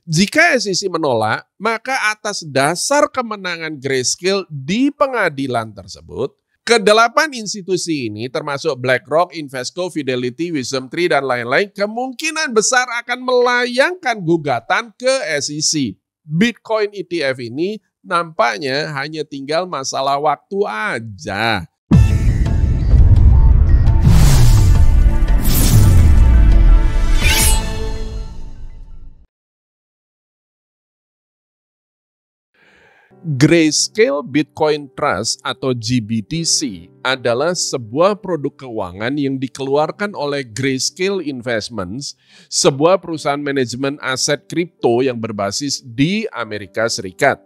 Jika SEC menolak, maka atas dasar kemenangan Grayscale di pengadilan tersebut, kedelapan institusi ini termasuk BlackRock, Invesco, Fidelity, WisdomTree, dan lain-lain kemungkinan besar akan melayangkan gugatan ke SEC. Bitcoin ETF ini nampaknya hanya tinggal masalah waktu aja. Grayscale Bitcoin Trust atau GBTC adalah sebuah produk keuangan yang dikeluarkan oleh Grayscale Investments, sebuah perusahaan manajemen aset kripto yang berbasis di Amerika Serikat.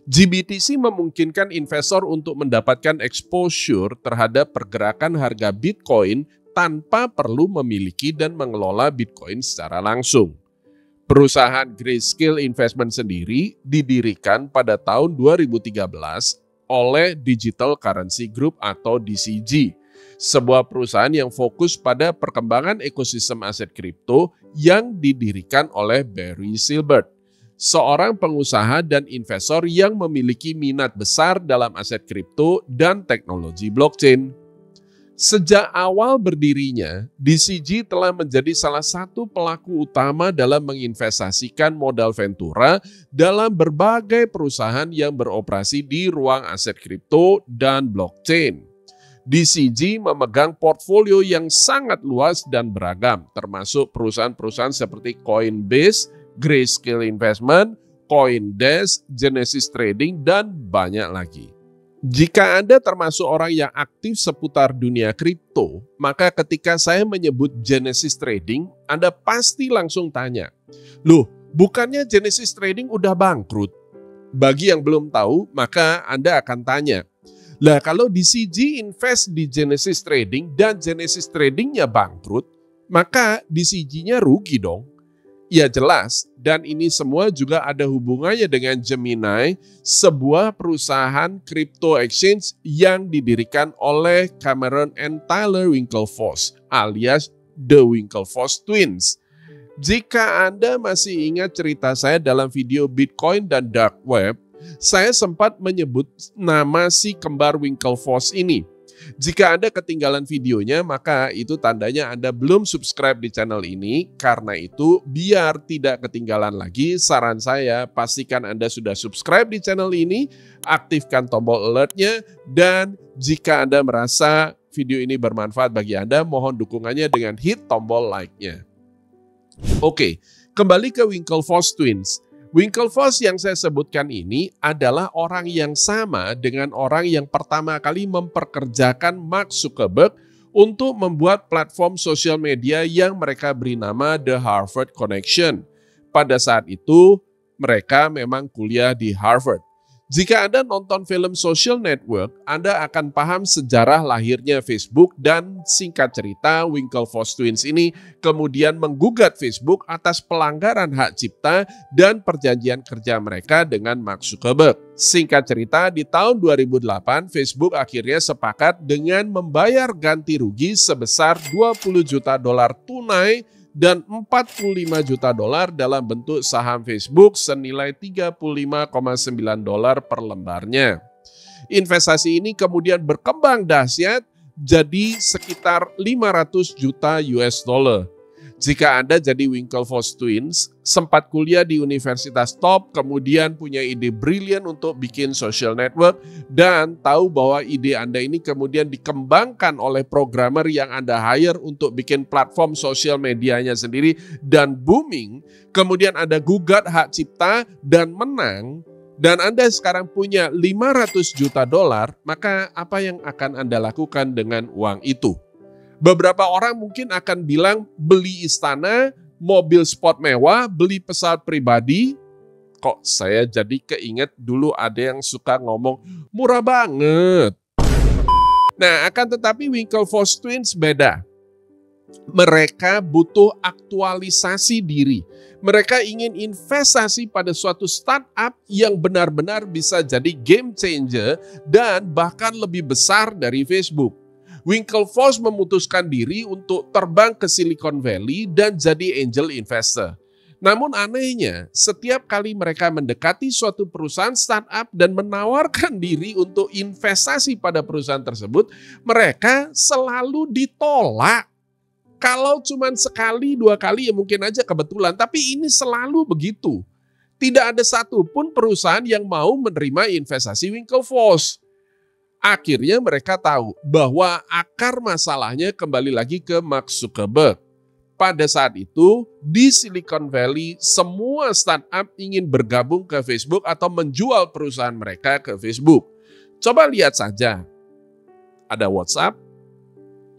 GBTC memungkinkan investor untuk mendapatkan exposure terhadap pergerakan harga Bitcoin tanpa perlu memiliki dan mengelola Bitcoin secara langsung. Perusahaan Grayscale Investment sendiri didirikan pada tahun 2013 oleh Digital Currency Group atau DCG, sebuah perusahaan yang fokus pada perkembangan ekosistem aset kripto yang didirikan oleh Barry Silbert, seorang pengusaha dan investor yang memiliki minat besar dalam aset kripto dan teknologi blockchain. Sejak awal berdirinya, DCG telah menjadi salah satu pelaku utama dalam menginvestasikan modal ventura dalam berbagai perusahaan yang beroperasi di ruang aset kripto dan blockchain. DCG memegang portfolio yang sangat luas dan beragam, termasuk perusahaan-perusahaan seperti Coinbase, Grayscale Investment, CoinDesk, Genesis Trading, dan banyak lagi. Jika Anda termasuk orang yang aktif seputar dunia kripto, maka ketika saya menyebut Genesis Trading, Anda pasti langsung tanya, "Loh, bukannya Genesis Trading udah bangkrut?" Bagi yang belum tahu, maka Anda akan tanya, "Lah kalau DCG invest di Genesis Trading dan Genesis Tradingnya bangkrut, maka DCG-nya rugi dong?" Ya jelas, dan ini semua juga ada hubungannya dengan Gemini, sebuah perusahaan crypto exchange yang didirikan oleh Cameron and Tyler Winklevoss alias The Winklevoss Twins. Jika Anda masih ingat cerita saya dalam video Bitcoin dan Dark Web, saya sempat menyebut nama si kembar Winklevoss ini. Jika Anda ketinggalan videonya, maka itu tandanya Anda belum subscribe di channel ini. Karena itu, biar tidak ketinggalan lagi, saran saya pastikan Anda sudah subscribe di channel ini, aktifkan tombol alertnya, dan jika Anda merasa video ini bermanfaat bagi Anda, mohon dukungannya dengan hit tombol like-nya. Oke, kembali ke Winklevoss Twins. Winklevoss yang saya sebutkan ini adalah orang yang sama dengan orang yang pertama kali memperkerjakan Mark Zuckerberg untuk membuat platform sosial media yang mereka beri nama The Harvard Connection. Pada saat itu, mereka memang kuliah di Harvard. Jika Anda nonton film Social Network, Anda akan paham sejarah lahirnya Facebook dan singkat cerita Winklevoss Twins ini kemudian menggugat Facebook atas pelanggaran hak cipta dan perjanjian kerja mereka dengan Mark Zuckerberg. Singkat cerita, di tahun 2008 Facebook akhirnya sepakat dengan membayar ganti rugi sebesar $20 juta tunai dan $45 juta dalam bentuk saham Facebook senilai $35,9 per lembarnya. Investasi ini kemudian berkembang dahsyat jadi sekitar 500 juta US dollar. Jika Anda jadi Winklevoss Twins, sempat kuliah di universitas top, kemudian punya ide brilian untuk bikin social network, dan tahu bahwa ide Anda ini kemudian dikembangkan oleh programmer yang Anda hire untuk bikin platform sosial medianya sendiri, dan booming, kemudian Anda gugat hak cipta dan menang, dan Anda sekarang punya $500 juta, maka apa yang akan Anda lakukan dengan uang itu? Beberapa orang mungkin akan bilang beli istana, mobil sport mewah, beli pesawat pribadi. Kok saya jadi keinget dulu ada yang suka ngomong murah banget. Nah, akan tetapi Winklevoss Twins beda. Mereka butuh aktualisasi diri. Mereka ingin investasi pada suatu startup yang benar-benar bisa jadi game changer dan bahkan lebih besar dari Facebook. Winklevoss memutuskan diri untuk terbang ke Silicon Valley dan jadi angel investor. Namun anehnya, setiap kali mereka mendekati suatu perusahaan startup dan menawarkan diri untuk investasi pada perusahaan tersebut, mereka selalu ditolak. Kalau cuma sekali, dua kali ya mungkin aja kebetulan, tapi ini selalu begitu. Tidak ada satupun perusahaan yang mau menerima investasi Winklevoss. Akhirnya mereka tahu bahwa akar masalahnya kembali lagi ke Mark Zuckerberg. Pada saat itu, di Silicon Valley, semua startup ingin bergabung ke Facebook atau menjual perusahaan mereka ke Facebook. Coba lihat saja. Ada WhatsApp,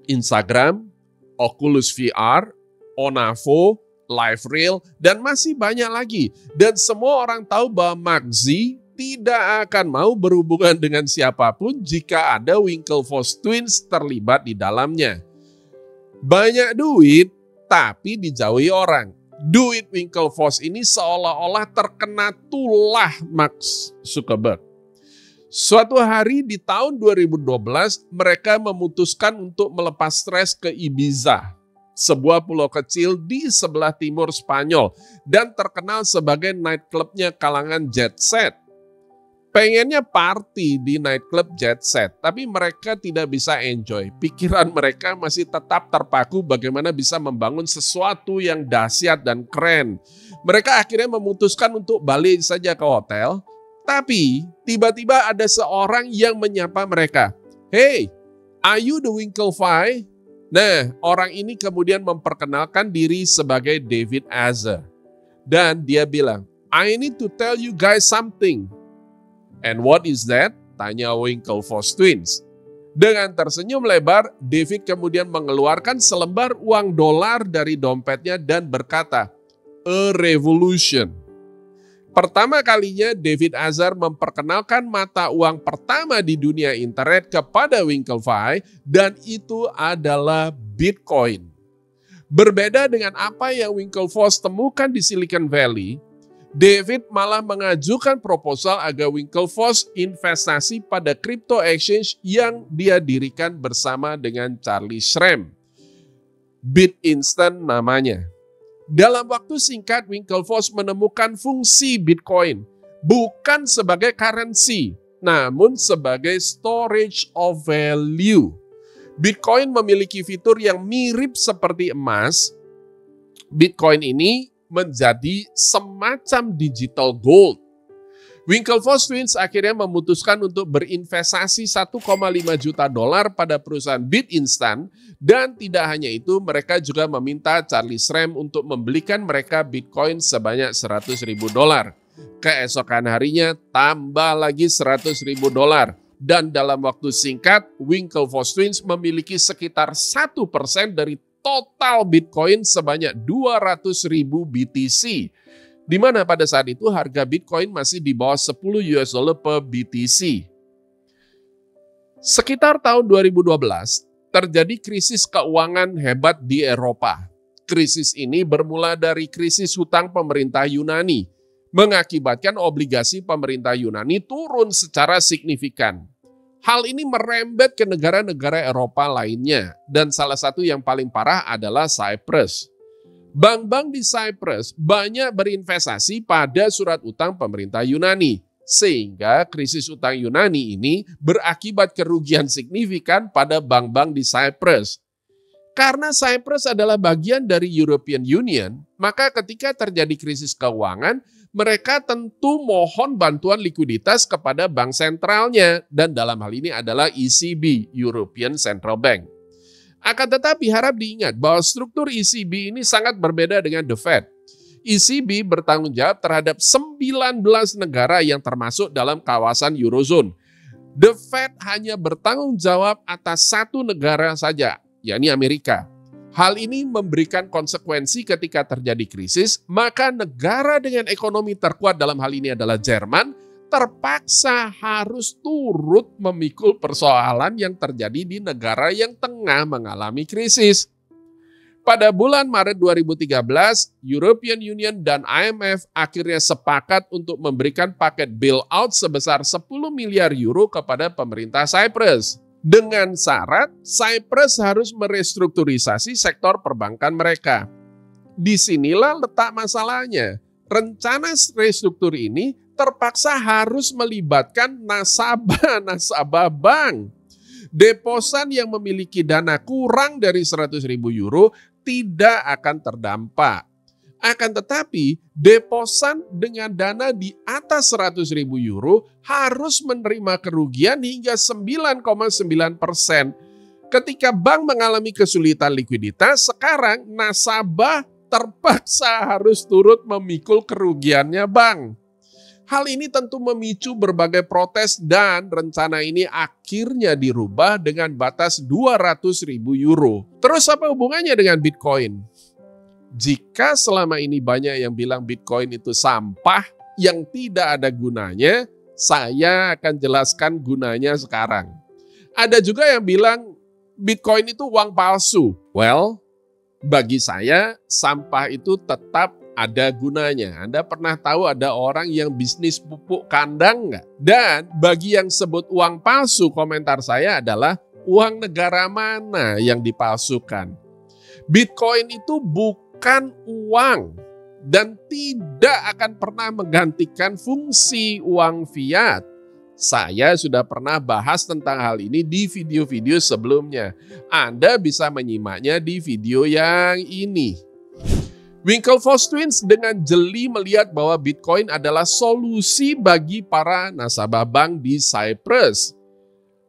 Instagram, Oculus VR, Onavo, LiveRail, dan masih banyak lagi. Dan semua orang tahu bahwa Mark Z tidak akan mau berhubungan dengan siapapun jika ada Winklevoss Twins terlibat di dalamnya. Banyak duit, tapi dijauhi orang. Duit Winklevoss ini seolah-olah terkena tulah Mark Zuckerberg. Suatu hari di tahun 2012, mereka memutuskan untuk melepas stres ke Ibiza, sebuah pulau kecil di sebelah timur Spanyol dan terkenal sebagai nightclubnya kalangan jet set. Pengennya party di nightclub jet set, tapi mereka tidak bisa enjoy. Pikiran mereka masih tetap terpaku bagaimana bisa membangun sesuatu yang dahsyat dan keren. Mereka akhirnya memutuskan untuk balik saja ke hotel, tapi tiba-tiba ada seorang yang menyapa mereka. Hey, are you the Winklevi? Nah, orang ini kemudian memperkenalkan diri sebagai David Azer. Dan dia bilang, I need to tell you guys something. And what is that? Tanya Winklevoss Twins. Dengan tersenyum lebar, David kemudian mengeluarkan selembar uang dolar dari dompetnya dan berkata, a revolution. Pertama kalinya David Azer memperkenalkan mata uang pertama di dunia internet kepada Winklevi dan itu adalah Bitcoin. Berbeda dengan apa yang Winklevoss temukan di Silicon Valley, David malah mengajukan proposal agar Winklevoss investasi pada crypto exchange yang dia dirikan bersama dengan Charlie Shrem. BitInstant namanya. Dalam waktu singkat, Winklevoss menemukan fungsi Bitcoin bukan sebagai currency, namun sebagai storage of value. Bitcoin memiliki fitur yang mirip seperti emas. Bitcoin ini menjadi semacam digital gold. Winklevoss Twins akhirnya memutuskan untuk berinvestasi 1,5 juta dolar pada perusahaan BitInstant dan tidak hanya itu, mereka juga meminta Charlie Shrem untuk membelikan mereka Bitcoin sebanyak 100.000 dolar. Keesokan harinya tambah lagi 100.000 dolar dan dalam waktu singkat Winklevoss Twins memiliki sekitar 1% dari total Bitcoin sebanyak 200.000 BTC. Di mana pada saat itu harga Bitcoin masih di bawah 10 US dollar per BTC. Sekitar tahun 2012, terjadi krisis keuangan hebat di Eropa. Krisis ini bermula dari krisis hutang pemerintah Yunani, mengakibatkan obligasi pemerintah Yunani turun secara signifikan. Hal ini merembet ke negara-negara Eropa lainnya, dan salah satu yang paling parah adalah Cyprus. Bank-bank di Cyprus banyak berinvestasi pada surat utang pemerintah Yunani, sehingga krisis utang Yunani ini berakibat kerugian signifikan pada bank-bank di Cyprus. Karena Cyprus adalah bagian dari European Union, maka ketika terjadi krisis keuangan, mereka tentu mohon bantuan likuiditas kepada bank sentralnya, dan dalam hal ini adalah ECB, European Central Bank. Akan tetapi harap diingat bahwa struktur ECB ini sangat berbeda dengan The Fed. ECB bertanggung jawab terhadap 19 negara yang termasuk dalam kawasan Eurozone. The Fed hanya bertanggung jawab atas satu negara saja, yakni Amerika. Hal ini memberikan konsekuensi ketika terjadi krisis, maka negara dengan ekonomi terkuat dalam hal ini adalah Jerman, terpaksa harus turut memikul persoalan yang terjadi di negara yang tengah mengalami krisis. Pada bulan Maret 2013, European Union dan IMF akhirnya sepakat untuk memberikan paket bailout sebesar 10 miliar euro kepada pemerintah Cyprus. Dengan syarat, Cyprus harus merestrukturisasi sektor perbankan mereka. disinilah letak masalahnya. Rencana restruktur ini terpaksa harus melibatkan nasabah bank. Deposan yang memiliki dana kurang dari 100.000 euro tidak akan terdampak. Akan tetapi, deposan dengan dana di atas 100.000 euro harus menerima kerugian hingga 9,9%. Ketika bank mengalami kesulitan likuiditas, sekarang nasabah terpaksa harus turut memikul kerugiannya bank. Hal ini tentu memicu berbagai protes dan rencana ini akhirnya dirubah dengan batas 200.000 euro. Terus apa hubungannya dengan Bitcoin? Jika selama ini banyak yang bilang Bitcoin itu sampah yang tidak ada gunanya, saya akan jelaskan gunanya sekarang. Ada juga yang bilang Bitcoin itu uang palsu. Well, bagi saya sampah itu tetap ada gunanya. Anda pernah tahu ada orang yang bisnis pupuk kandang nggak? Dan bagi yang sebut uang palsu, komentar saya adalah uang negara mana yang dipalsukan. Bitcoin itu bukan uang dan tidak akan pernah menggantikan fungsi uang fiat. Saya sudah pernah bahas tentang hal ini di video-video sebelumnya. Anda bisa menyimaknya di video yang ini. Winklevoss Twins dengan jeli melihat bahwa Bitcoin adalah solusi bagi para nasabah bank di Cyprus.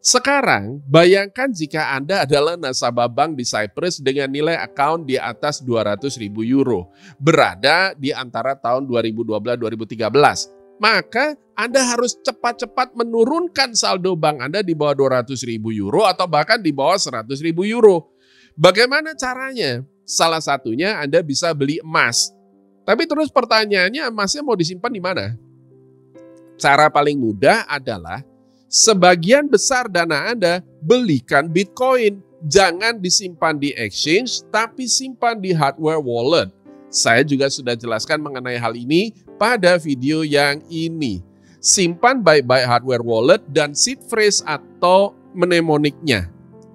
Sekarang, bayangkan jika Anda adalah nasabah bank di Cyprus dengan nilai account di atas 200.000 euro, berada di antara tahun 2012-2013. Maka Anda harus cepat-cepat menurunkan saldo bank Anda di bawah 200.000 euro atau bahkan di bawah 100.000 euro. Bagaimana caranya? Salah satunya Anda bisa beli emas. Tapi terus pertanyaannya, emasnya mau disimpan di mana? Cara paling mudah adalah sebagian besar dana Anda belikan Bitcoin. Jangan disimpan di exchange, tapi simpan di hardware wallet. Saya juga sudah jelaskan mengenai hal ini pada video yang ini. Simpan baik-baik hardware wallet dan seed phrase atau mnemoniknya.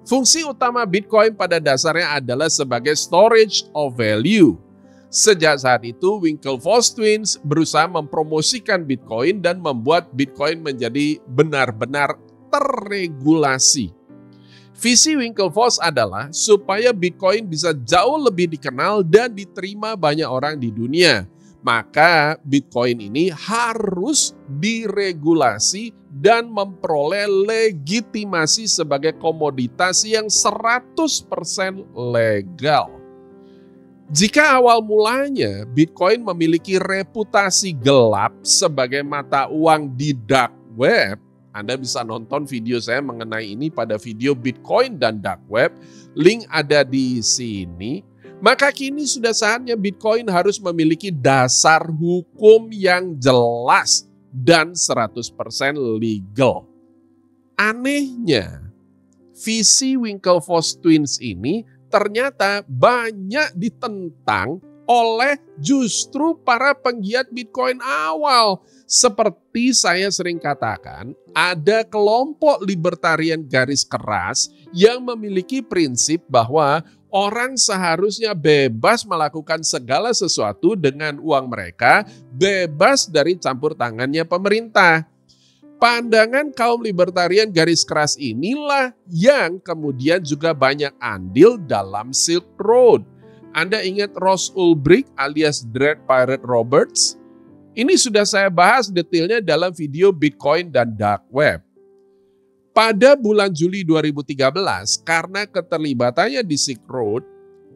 Fungsi utama Bitcoin pada dasarnya adalah sebagai storage of value. Sejak saat itu, Winklevoss Twins berusaha mempromosikan Bitcoin dan membuat Bitcoin menjadi benar-benar terregulasi. Visi Winklevoss adalah supaya Bitcoin bisa jauh lebih dikenal dan diterima banyak orang di dunia. Maka Bitcoin ini harus diregulasi dan memperoleh legitimasi sebagai komoditas yang 100% legal. Jika awal mulanya Bitcoin memiliki reputasi gelap sebagai mata uang di dark web, Anda bisa nonton video saya mengenai ini pada video Bitcoin dan dark web, link ada di sini. Maka kini sudah saatnya Bitcoin harus memiliki dasar hukum yang jelas dan 100% legal. Anehnya, visi Winklevoss Twins ini ternyata banyak ditentang oleh justru para penggiat Bitcoin awal. Seperti saya sering katakan, ada kelompok libertarian garis keras yang memiliki prinsip bahwa orang seharusnya bebas melakukan segala sesuatu dengan uang mereka, bebas dari campur tangannya pemerintah. Pandangan kaum libertarian garis keras inilah yang kemudian juga banyak andil dalam Silk Road. Anda ingat Ross Ulbricht alias Dread Pirate Roberts? Ini sudah saya bahas detailnya dalam video Bitcoin dan Dark Web. Pada bulan Juli 2013, karena keterlibatannya di Silk Road,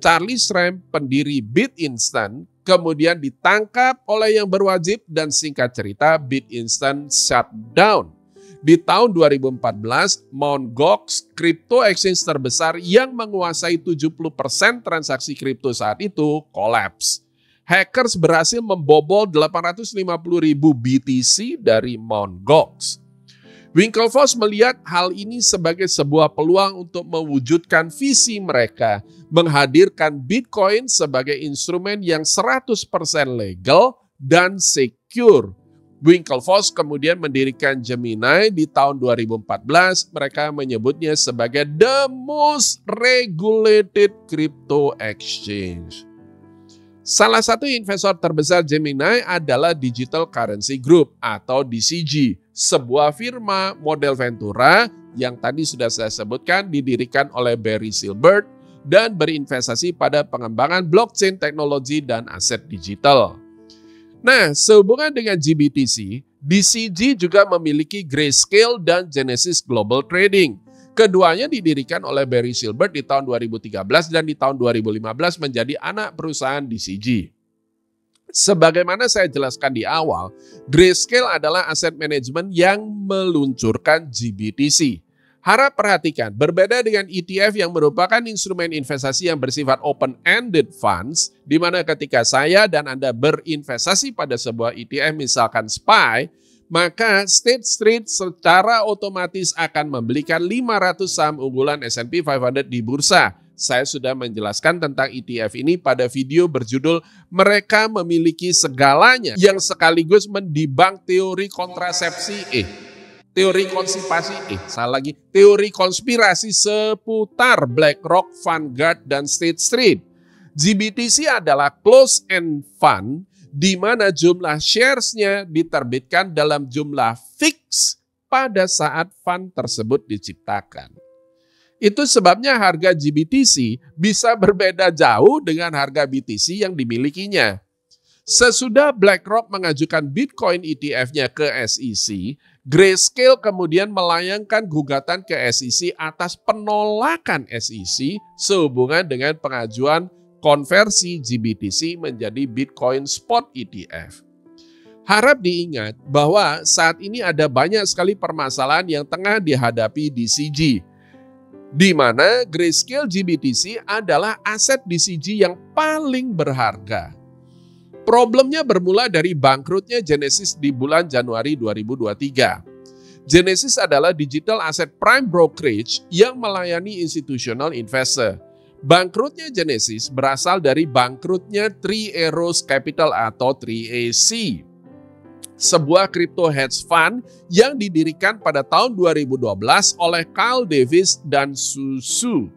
Charlie Schramm, pendiri BitInstant, kemudian ditangkap oleh yang berwajib dan singkat cerita BitInstant shutdown. Di tahun 2014, Mt. Gox, crypto exchange terbesar yang menguasai 70% transaksi kripto saat itu, collapse. Hackers berhasil membobol 850.000 BTC dari Mt. Gox. Winklevoss melihat hal ini sebagai sebuah peluang untuk mewujudkan visi mereka, menghadirkan Bitcoin sebagai instrumen yang 100% legal dan secure. Winklevoss kemudian mendirikan Gemini di tahun 2014. Mereka menyebutnya sebagai the most regulated crypto exchange. Salah satu investor terbesar Gemini adalah Digital Currency Group atau DCG, sebuah firma model Ventura yang tadi sudah saya sebutkan didirikan oleh Barry Silbert dan berinvestasi pada pengembangan blockchain teknologi dan aset digital. Nah, sehubungan dengan GBTC, DCG juga memiliki Grayscale dan Genesis Global Trading. Keduanya didirikan oleh Barry Silbert di tahun 2013 dan di tahun 2015 menjadi anak perusahaan DCG. Sebagaimana saya jelaskan di awal, Grayscale adalah aset manajemen yang meluncurkan GBTC. Harap perhatikan, berbeda dengan ETF yang merupakan instrumen investasi yang bersifat open-ended funds, di mana ketika saya dan Anda berinvestasi pada sebuah ETF misalkan SPY, maka State Street secara otomatis akan membelikan 500 saham unggulan S&P 500 di bursa. Saya sudah menjelaskan tentang ETF ini pada video berjudul Mereka Memiliki Segalanya yang sekaligus mendebunk teori teori konspirasi seputar BlackRock, Vanguard, dan State Street. GBTC adalah closed-end fund di mana jumlah shares-nya diterbitkan dalam jumlah fix pada saat fund tersebut diciptakan. Itu sebabnya harga GBTC bisa berbeda jauh dengan harga BTC yang dimilikinya. Sesudah BlackRock mengajukan Bitcoin ETF-nya ke SEC, Grayscale kemudian melayangkan gugatan ke SEC atas penolakan SEC sehubungan dengan pengajuan konversi GBTC menjadi Bitcoin Spot ETF. Harap diingat bahwa saat ini ada banyak sekali permasalahan yang tengah dihadapi DCG, di mana Grayscale GBTC adalah aset DCG yang paling berharga. Problemnya bermula dari bangkrutnya Genesis di bulan Januari 2023. Genesis adalah digital asset prime brokerage yang melayani institutional investor. Bangkrutnya Genesis berasal dari bangkrutnya Three Arrows Capital atau 3AC, sebuah crypto hedge fund yang didirikan pada tahun 2012 oleh Kyle Davis dan Su.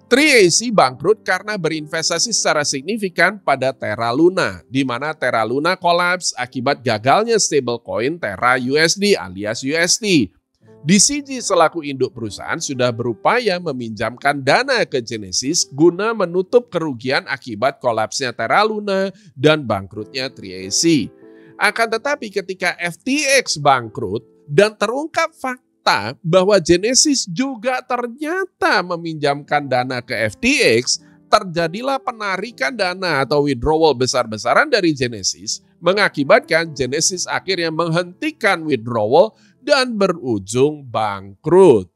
3AC bangkrut karena berinvestasi secara signifikan pada Terra Luna, di mana Terra Luna kolaps akibat gagalnya stablecoin Terra USD alias UST. DCG selaku induk perusahaan sudah berupaya meminjamkan dana ke Genesis guna menutup kerugian akibat kolapsnya Terra Luna dan bangkrutnya 3AC. Akan tetapi ketika FTX bangkrut dan terungkap fakta bahwa Genesis juga ternyata meminjamkan dana ke FTX, terjadilah penarikan dana atau withdrawal besar-besaran dari Genesis, mengakibatkan Genesis akhirnya menghentikan withdrawal dan berujung bangkrut.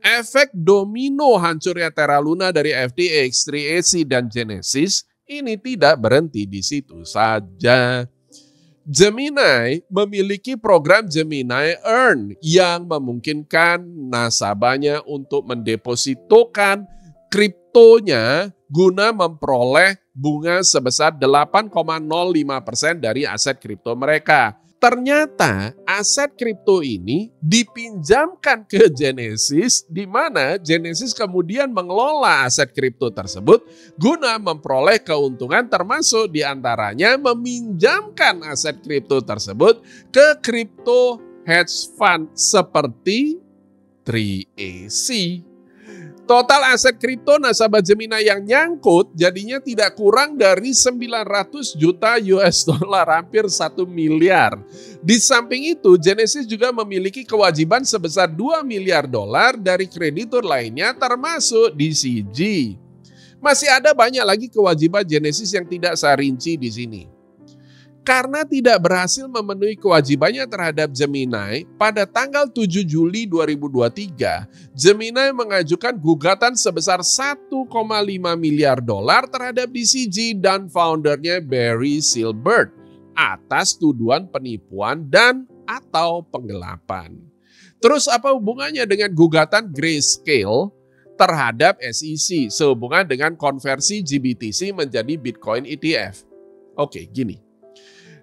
Efek domino hancurnya Terra Luna dari FTX, 3AC, dan Genesis ini tidak berhenti di situ saja. Gemini memiliki program Gemini Earn yang memungkinkan nasabahnya untuk mendepositokan kriptonya guna memperoleh bunga sebesar 8,05% dari aset kripto mereka. Ternyata aset kripto ini dipinjamkan ke Genesis, di mana Genesis kemudian mengelola aset kripto tersebut guna memperoleh keuntungan, termasuk diantaranya meminjamkan aset kripto tersebut ke kripto hedge fund seperti 3AC. Total aset kripto nasabah Gemini yang nyangkut jadinya tidak kurang dari 900 juta US dollar, hampir 1 miliar. Di samping itu, Genesis juga memiliki kewajiban sebesar 2 miliar dolar dari kreditur lainnya termasuk DCG. Masih ada banyak lagi kewajiban Genesis yang tidak saya rinci di sini. Karena tidak berhasil memenuhi kewajibannya terhadap Gemini, pada tanggal 7 Juli 2023, Gemini mengajukan gugatan sebesar 1,5 miliar dolar terhadap DCG dan foundernya Barry Silbert atas tuduhan penipuan dan atau penggelapan. Terus apa hubungannya dengan gugatan Grayscale terhadap SEC sehubungan dengan konversi GBTC menjadi Bitcoin ETF? Oke, gini.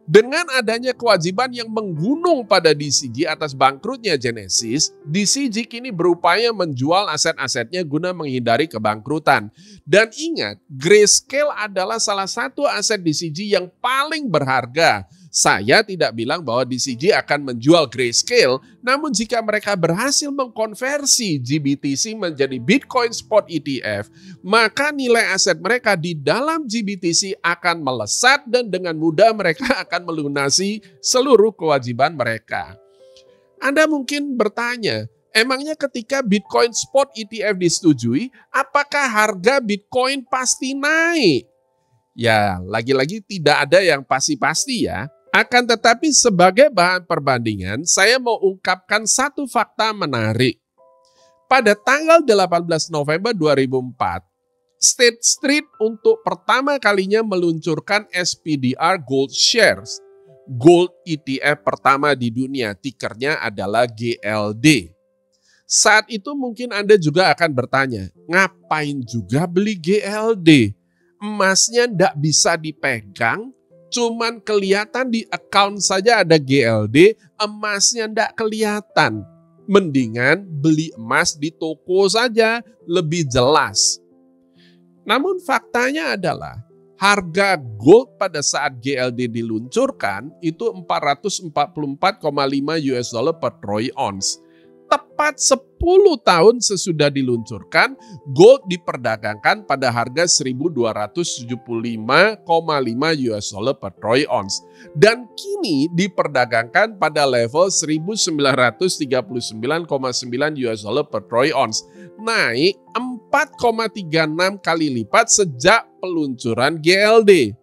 Dengan adanya kewajiban yang menggunung pada DCG atas bangkrutnya Genesis, DCG kini berupaya menjual aset-asetnya guna menghindari kebangkrutan. Dan ingat, Grayscale adalah salah satu aset DCG yang paling berharga. Saya tidak bilang bahwa DCG akan menjual Grayscale, namun jika mereka berhasil mengkonversi GBTC menjadi Bitcoin Spot ETF, maka nilai aset mereka di dalam GBTC akan melesat dan dengan mudah mereka akan melunasi seluruh kewajiban mereka. Anda mungkin bertanya, emangnya ketika Bitcoin Spot ETF disetujui, apakah harga Bitcoin pasti naik? Ya, lagi-lagi tidak ada yang pasti-pasti ya. Akan tetapi sebagai bahan perbandingan, saya mau ungkapkan satu fakta menarik. Pada tanggal 18 November 2004, State Street untuk pertama kalinya meluncurkan SPDR Gold Shares. Gold ETF pertama di dunia, tikernya adalah GLD. Saat itu mungkin Anda juga akan bertanya, ngapain juga beli GLD? Emasnya tidak bisa dipegang, cuman kelihatan di account saja ada GLD, emasnya tidak kelihatan. Mendingan beli emas di toko saja, lebih jelas. Namun faktanya adalah harga gold pada saat GLD diluncurkan itu 444,5 US dollar per troy ounce. Tepat 10 tahun sesudah diluncurkan, gold diperdagangkan pada harga 1.275,5 US dollar per troy ounce. Dan kini diperdagangkan pada level 1.939,9 US dollar per troy ounce. Naik 4,36 kali lipat sejak peluncuran GLD.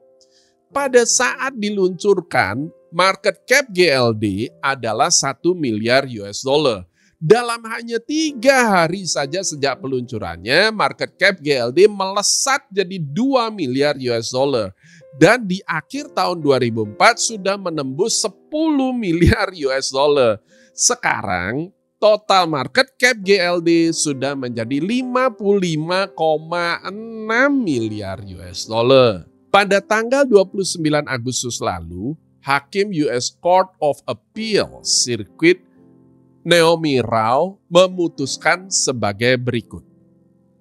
Pada saat diluncurkan, market cap GLD adalah 1 miliar US dollar. Dalam hanya 3 hari saja sejak peluncurannya, market cap GLD melesat jadi 2 miliar US dollar. Dan di akhir tahun 2004 sudah menembus 10 miliar US dollar. Sekarang total market cap GLD sudah menjadi 55,6 miliar US dollar. Pada tanggal 29 Agustus lalu, Hakim US Court of Appeal Circuit Naomi Rao memutuskan sebagai berikut.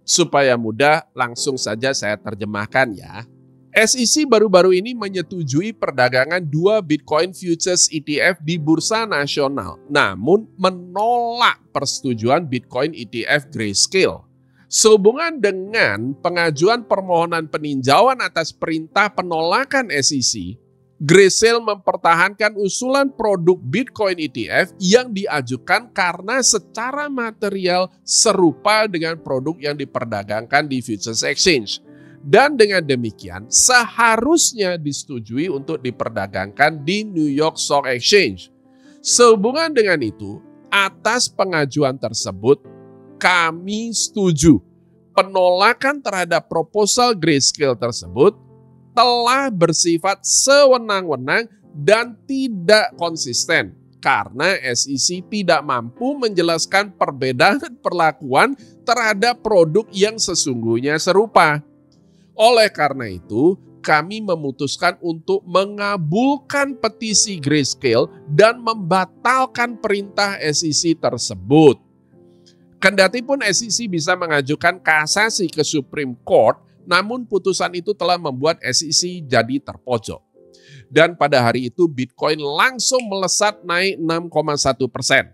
Supaya mudah, langsung saja saya terjemahkan ya. SEC baru-baru ini menyetujui perdagangan 2 Bitcoin Futures ETF di Bursa Nasional, namun menolak persetujuan Bitcoin ETF Grayscale. Sehubungan dengan pengajuan permohonan peninjauan atas perintah penolakan SEC, Grayscale mempertahankan usulan produk Bitcoin ETF yang diajukan karena secara material serupa dengan produk yang diperdagangkan di Futures Exchange. Dan dengan demikian seharusnya disetujui untuk diperdagangkan di New York Stock Exchange. Sehubungan dengan itu, atas pengajuan tersebut, kami setuju penolakan terhadap proposal Grayscale tersebut telah bersifat sewenang-wenang dan tidak konsisten karena SEC tidak mampu menjelaskan perbedaan perlakuan terhadap produk yang sesungguhnya serupa. Oleh karena itu, kami memutuskan untuk mengabulkan petisi Grayscale dan membatalkan perintah SEC tersebut. Kendatipun SEC bisa mengajukan kasasi ke Supreme Court, namun putusan itu telah membuat SEC jadi terpojok. Dan pada hari itu Bitcoin langsung melesat naik 6,1%.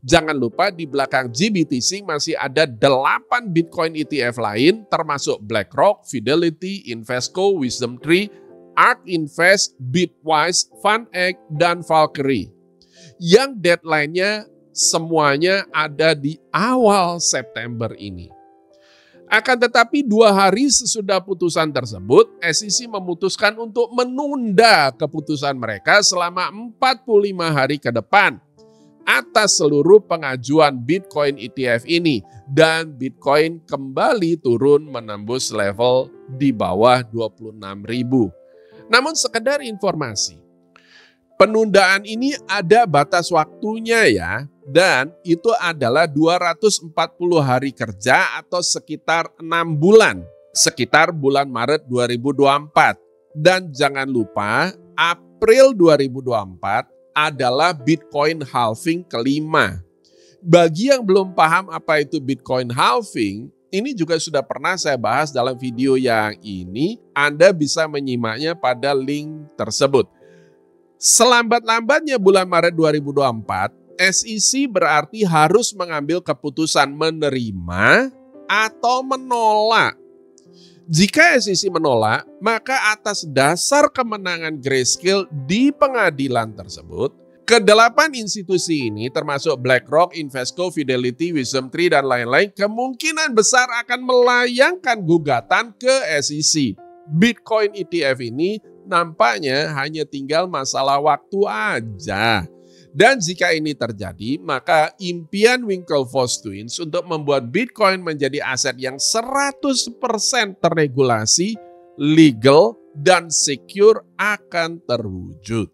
Jangan lupa di belakang GBTC masih ada 8 Bitcoin ETF lain termasuk BlackRock, Fidelity, Invesco, WisdomTree, ARK Invest, Bitwise, FundX, dan Valkyrie. Yang deadline-nya semuanya ada di awal September ini. Akan tetapi 2 hari sesudah putusan tersebut, SEC memutuskan untuk menunda keputusan mereka selama 45 hari ke depan atas seluruh pengajuan Bitcoin ETF ini. Dan Bitcoin kembali turun menembus level di bawah 26.000. Namun sekedar informasi, penundaan ini ada batas waktunya ya. Dan itu adalah 240 hari kerja atau sekitar 6 bulan. Sekitar bulan Maret 2024. Dan jangan lupa April 2024 adalah Bitcoin halving kelima. Bagi yang belum paham apa itu Bitcoin halving, ini juga sudah pernah saya bahas dalam video yang ini. Anda bisa menyimaknya pada link tersebut. Selambat-lambatnya bulan Maret 2024, SEC berarti harus mengambil keputusan menerima atau menolak. Jika SEC menolak, maka atas dasar kemenangan Grayscale di pengadilan tersebut, kedelapan institusi ini termasuk BlackRock, Invesco, Fidelity, WisdomTree, dan lain-lain kemungkinan besar akan melayangkan gugatan ke SEC. Bitcoin ETF ini nampaknya hanya tinggal masalah waktu aja. Dan jika ini terjadi, maka impian Winklevoss Twins untuk membuat Bitcoin menjadi aset yang 100% terregulasi, legal, dan secure akan terwujud.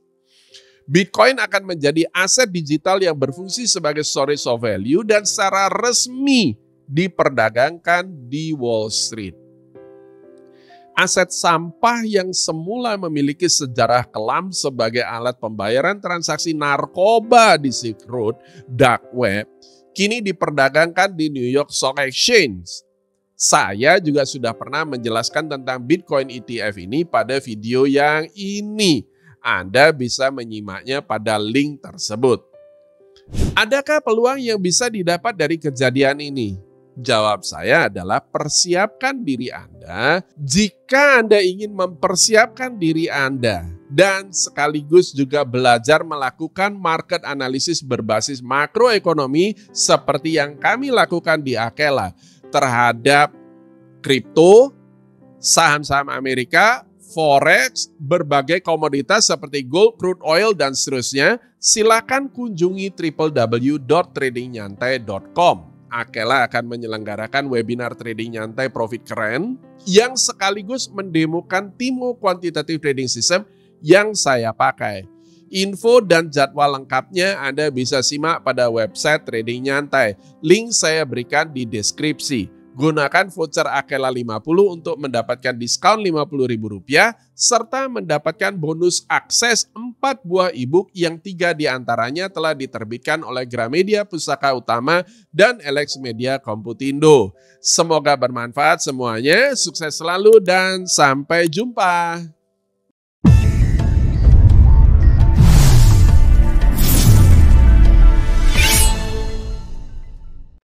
Bitcoin akan menjadi aset digital yang berfungsi sebagai storage of value dan secara resmi diperdagangkan di Wall Street. Aset sampah yang semula memiliki sejarah kelam sebagai alat pembayaran transaksi narkoba di Silk Road, Dark Web, kini diperdagangkan di New York Stock Exchange. Saya juga sudah pernah menjelaskan tentang Bitcoin ETF ini pada video yang ini. Anda bisa menyimaknya pada link tersebut. Adakah peluang yang bisa didapat dari kejadian ini? Jawab saya adalah persiapkan diri Anda jika Anda ingin mempersiapkan diri Anda dan sekaligus juga belajar melakukan market analisis berbasis makroekonomi seperti yang kami lakukan di Akela terhadap kripto, saham-saham Amerika, forex, berbagai komoditas seperti gold, crude oil, dan seterusnya. Silakan kunjungi www.tradingnyantai.com. Akela akan menyelenggarakan webinar trading nyantai profit keren yang sekaligus mendemokan Timo Quantitative Trading System yang saya pakai. Info dan jadwal lengkapnya Anda bisa simak pada website Trading Nyantai. Link saya berikan di deskripsi. Gunakan voucher Akela 50 untuk mendapatkan diskon Rp50.000 serta mendapatkan bonus akses 4 buah e-book yang 3 diantaranya telah diterbitkan oleh Gramedia Pusaka Utama dan Alex Media Komputindo. Semoga bermanfaat semuanya, sukses selalu dan sampai jumpa.